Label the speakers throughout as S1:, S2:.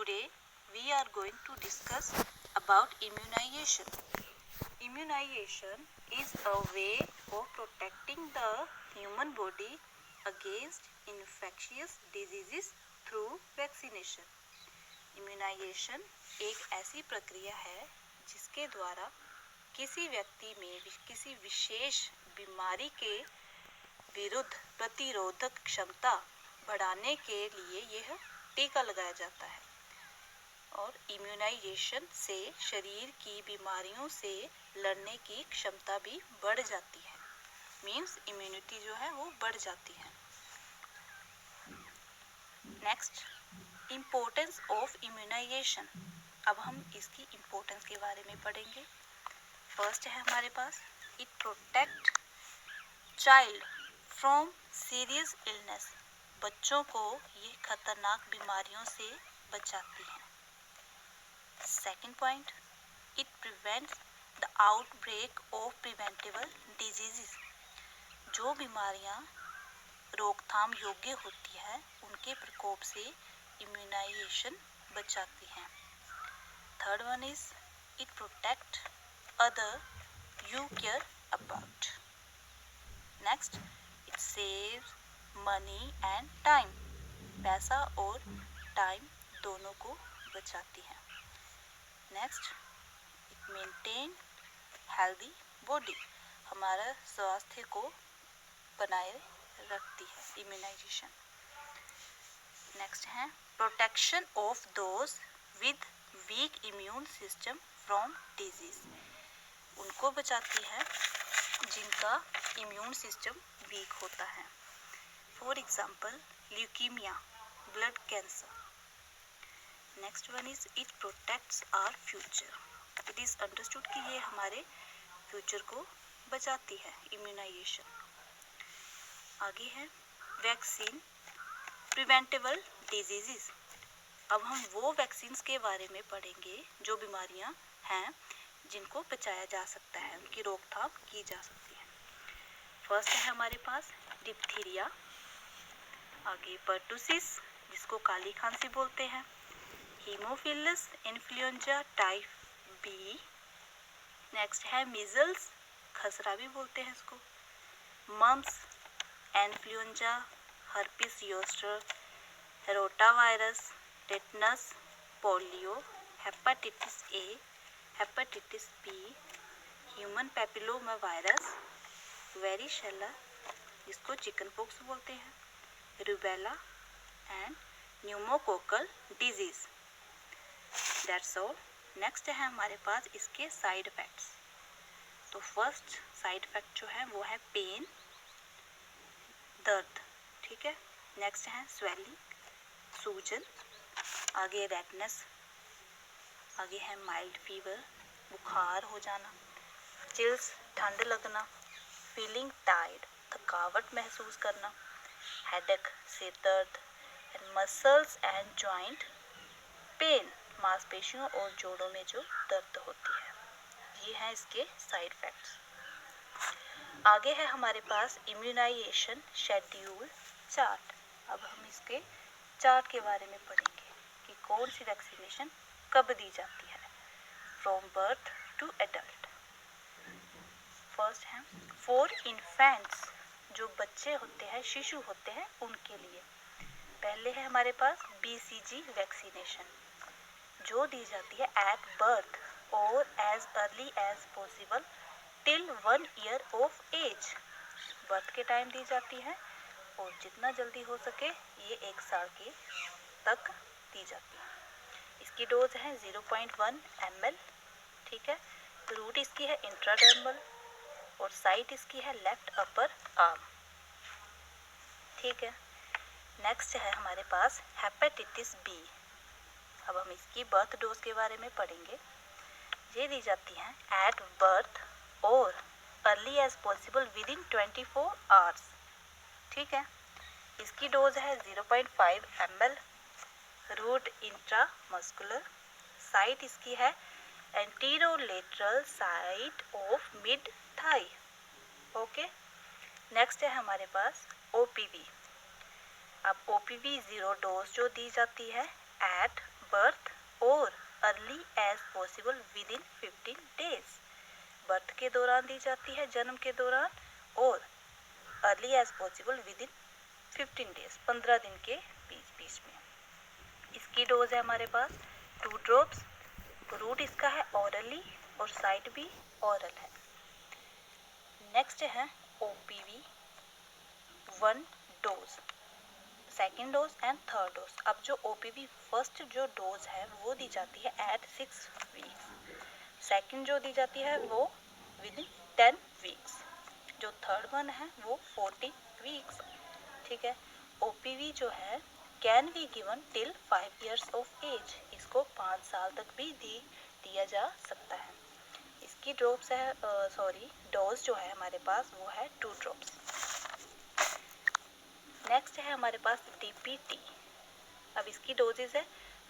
S1: Today we are going to discuss about immunization. Immunization is a way of protecting the human body against infectious diseases through vaccination. Immunization एक ऐसी प्रक्रिया है जिसके द्वारा किसी व्यक्ति में किसी विशेष बीमारी के विरुद्ध प्रतिरोधक क्षमता बढ़ाने के लिए यह टीका लगाया जाता है और इम्यूनाइजेशन से शरीर की बीमारियों से लड़ने की क्षमता भी बढ़ जाती है। मीन्स इम्यूनिटी जो है वो बढ़ जाती है। Next, importance of immunization. अब हम इसकी इम्पोर्टेंस के बारे में पढ़ेंगे। फर्स्ट है हमारे पास, it protect child from serious illness. बच्चों को ये खतरनाक बीमारियों से बचाती है। Second point, it prevents the outbreak of preventable diseases. जो बीमारियां रोकथाम योग्य होती है उनके प्रकोप से इम्यूनाइजेशन बचाती है। Third one is it protect other you care about. Next, it saves money and time. पैसा और टाइम दोनों को बचाती है। Next, it maintain healthy body. हमारा स्वास्थ्य को बनाए रखती है इम्यूनाइजेशन। नेक्स्ट है protection of those with weak immune system from disease. उनको बचाती है जिनका इम्यून सिस्टम वीक होता है। For example leukaemia, blood cancer. Next one is it protects our future. It is understood कि ये हमारे फ्यूचर को बचाती है इम्यूनाइजेशन। आगे है वैक्सीन प्रिवेंटेबल डिजीजेस। अब हम वो वैक्सीन्स के बारे में पढ़ेंगे जो बीमारियां हैं जिनको बचाया जा सकता है, उनकी रोकथाम की जा सकती है। फर्स्ट है हमारे पास डिप्थीरिया, आगे पर्टुसिस जिसको काली खांसी बोलते हैं, haemophilus influenza type B. Next है मीजल्स, खसरा भी बोलते हैं इसको, mumps, influenza, herpes zoster, rotavirus, tetanus, polio, hepatitis A, hepatitis B, human papilloma virus, varicella जिसको चिकन पॉक्स बोलते हैं, rubella and pneumococcal disease. That's all. Next है हमारे पास इसके साइड इफेक्ट्स। तो फर्स्ट साइड इफेक्ट जो है वो है पेन, दर्द, ठीक है। नेक्स्ट है स्वेलिंग, सूजन, आगे रेडनेस, आगे है माइल्ड फीवर, बुखार हो जाना, चिल्स, ठंड लगना, फीलिंग टायर्ड, थकावट महसूस करना, हेडेक, सिर दर्द, and muscles and joint pain, मांसपेशियों और जोड़ों में जो दर्द होती है। ये हैं इसके साइड इफेक्ट्स। आगे है हमारे पास इम्यूनाइजेशन शेड्यूल चार्ट। अब हम इसके चार्ट के बारे में पढ़ेंगे कि कौन सी वैक्सीनेशन कब दी जाती है from birth to adult. First है फॉर इन्फेंट्स, जो बच्चे होते हैं, शिशु होते हैं, उनके लिए पहले है हमारे पास BCG वैक्सीनेशन जो दी जाती है एट बर्थ और as early as possible till 1 year of age. Birth के टाइम दी जाती है और जितना जल्दी हो सके ये 1 साल की तक दी जाती है। इसकी डोज है 0.1 ml, ठीक है। रूट इसकी है इंट्राडर्मल और साइट इसकी है लेफ्ट अपर आर्म, ठीक है। नेक्स्ट है हमारे पास हेपेटाइटिस बी। अब हम इसकी बर्थ डोज के बारे में पढ़ेंगे। ये दी जाती है एट बर्थ और early as possible within 24 hours, ठीक है। इसकी डोज है 0.5 ml, रूट इंट्रामस्कुलर, साइट इसकी है anterolateral site of mid thigh, okay. Next है हमारे पास OPV। अब OPV 0 डोज जो दी जाती है एट बर्थ और early as possible within 15 days. Birth के दौरान दी जाती है, जन्म के दौरान, और early as possible within 15 days, 15 दिन के बीच बीच में। इसकी डोज है हमारे पास 2 ड्रॉप्स। रूट इसका है ऑरली और साइड भी ऑरल है। नेक्स्ट है OPV 1 dose, second dose and third dose. अब जो ओपीवी फर्स्ट जो डोज है वो दी जाती है एट 6 वीक्स, सेकेंड जो दी जाती है वो विद इन 10 वीक्स, जो थर्ड वन है वो 40 वीक्स। ठीक है। ओपीवी जो है can be given till 5 years of age, इसको 5 साल तक भी दिया जा सकता है। इसकी ड्रॉप्स है डोज जो है हमारे पास वो है 2 ड्रॉप्स। नेक्स्ट है हमारे पास डीपीटी। अब इसकी डोजेज है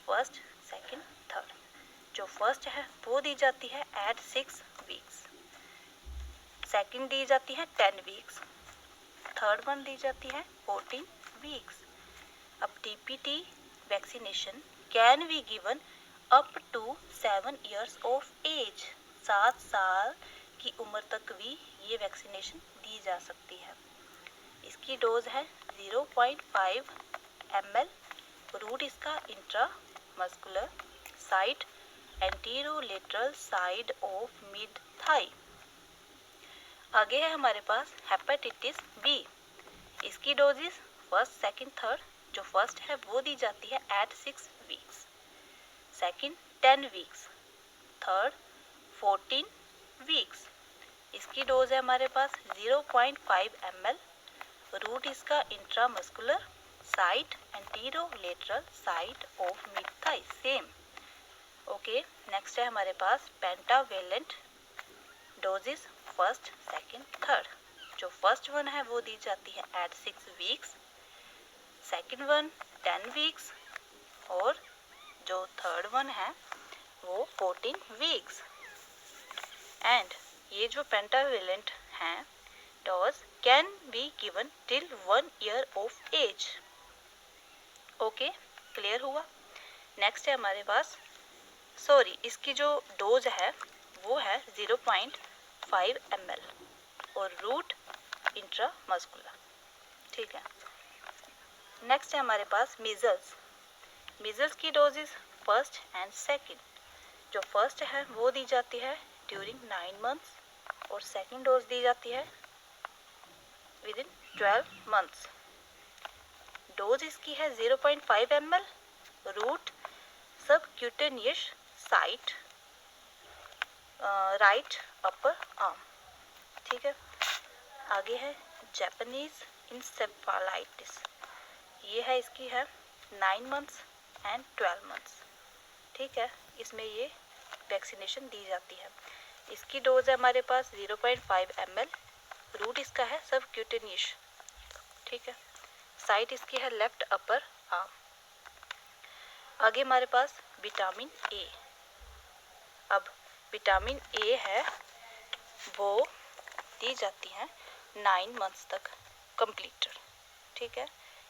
S1: फर्स्ट, सेकंड, थर्ड। जो फर्स्ट है वो दी जाती है एट 6 वीक्स, सेकंड दी जाती है 10 वीक्स, थर्ड वन दी जाती है 14 वीक्स। अब DPT vaccination can be given up to 7 years of age, 7 साल की उम्र तक भी ये वैक्सीनेशन दी जा सकती है। इसकी डोज है 0.5 ml। रूट इसका intramuscular, site anterolateral side of mid thigh. आगे है हमारे पास हेपेटाइटिस बी। इसकी डोजेस फर्स्ट, सेकंड, थर्ड। जो फर्स्ट है वो दी जाती है at 6 weeks, second 10 weeks, third 14 weeks. इसकी डोज है हमारे पास 0.5 ml। रूट इसका intramuscular, site anterolateral side of mid thigh, same. Okay. Next है हमारे पास pentavalent doses first, second, third. जो फर्स्ट वन है वो दी जाती है at 6 weeks, second one 10 weeks, और जो थर्ड वन है वो 14 वीक्स। एंड ये जो पेंटावेलेंट हैं dose can be given till 1 year of age. Okay, clear हुआ। नेक्स्ट है हमारे पास इसकी जो डोज है वो है 0.5 ml और रूट इंट्रामस्कुलर। ठीक है। नेक्स्ट है हमारे पास मीजल्स। मीजल्स की डोजेस फर्स्ट एंड सेकंड। जो फर्स्ट है वो दी जाती है ड्यूरिंग 9 months और सेकंड डोज दी जाती है विद इन 12 months। डोज इसकी है 0.5 ml, route subcutaneous site right upper arm. ठीक है। आगे है जापानीज इंसेफेलाइटिस। ये है इसकी है 9 months एंड 12 months। ठीक है। इसमें ये वैक्सीनेशन दी जाती है। इसकी डोज है हमारे पास 0.5 ml। रूट इसका है सबक्यूटेनियस। ठीक है। साइट इसकी है लेफ्ट अपर आर्म। आगे हमारे पास विटामिन ए। अब विटामिन ए है वो दी जाती है 9 months तक कंप्लीटेड। ठीक है।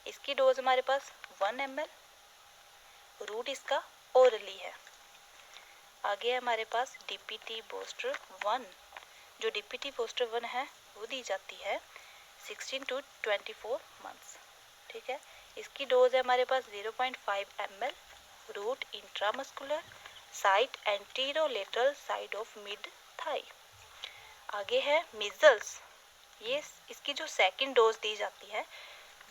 S1: इसकी डोज हमारे पास 1 ml। रूट इसका ओरली है। आगे हमारे पास डीपीटी बूस्टर 1। जो डीपीटी बूस्टर 1 है वो दी जाती है 16 to 24 months। ठीक है। इसकी डोज है हमारे पास 0.5 ml। Route intramuscular, site anterolateral side of mid thigh. आगे है मीजल्स। ये इसकी जो सेकंड डोज दी जाती है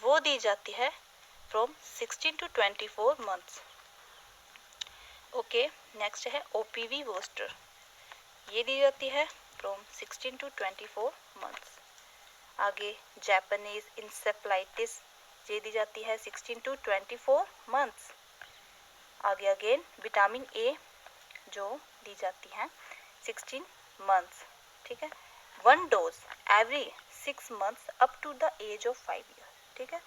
S1: वो दी जाती है from 16 to 24 months। Okay. Next है ओपीवी बूस्टर। ये दी जाती है फ्रॉम 16 to 24 months। आगे जापानीज इंसेफेलाइटिस, ये दी जाती है 16 to 24 months। आगे अगेन विटामिन ए जो दी जाती है 16 months। ठीक है। 1 dose every 6 months up to the age of 5 years। ठीक है,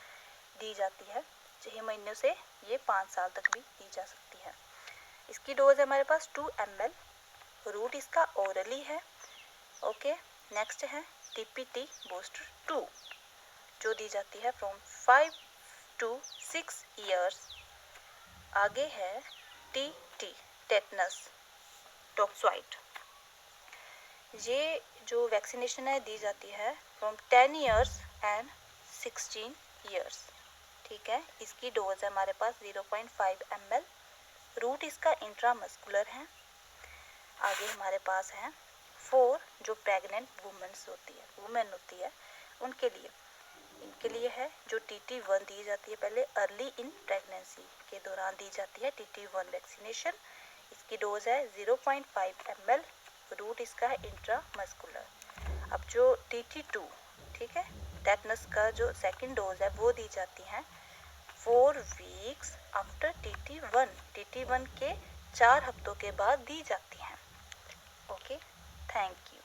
S1: दी जाती है 6 महीनों से ये 5 साल तक भी दी जा सकती है। इसकी डोज है हमारे पास 2 ml। रूट इसका ओरली है। ओके। नेक्स्ट है डीपीटी बूस्टर 2 जो दी जाती है फ्रॉम 5 to 6 years। आगे है टी टेटनस टॉक्साइड। ये जो वैक्सीनेशन है दी जाती है फ्रॉम 10 ईयर्स एंड 16 ईयर्स। ठीक है, इसकी डोज है हमारे पास 0.5 ml। रूट इसका इंट्रामस्कुलर है। आगे हमारे पास है 4 जो प्रेग्नेंट वुमेन होती है उनके लिए, इनके लिए है जो TT1 दी जाती है पहले अर्ली इन प्रेगनेंसी के दौरान दी जाती है TT1 वैक्सीनेशन। इसकी डोज है 0.5 ml। रूट इसका है इंट्रामस्कुलर। अब जो TT2, ठीक है, टेटनस का जो सेकंड डोज है वो दी जाती है 4 वीक्स आफ्टर TT1 के 4 हफ्तों के बाद दी जाती हैं। Okay, thank you.